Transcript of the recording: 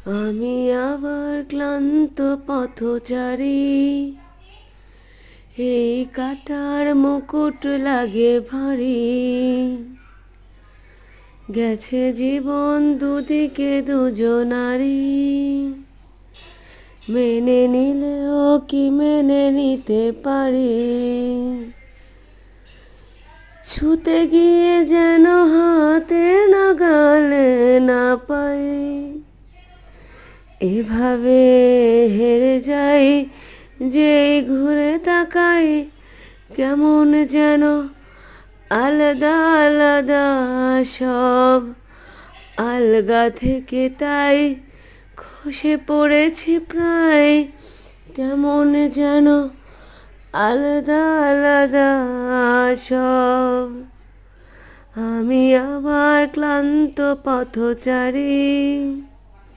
আমি আবার ক্লান্ত পথচারী, এই কাটার মুকুট লাগে ভারী। গেছে জীবন দুদিকে দুজনারই, মেনে নিলেও কি মেনে নিতে পারি। ছুতে গিয়ে যেন হাতে নাগালে না পাই, এভাবে হেরে যাই যেই ঘুরে তাকাই। কেমন যেন আলাদা আলাদা সব, আলগা থেকে তাই খসে পড়েছি প্রায়। কেমন যেন আলাদা আলাদা সব, আমি আবার ক্লান্ত পথচারী।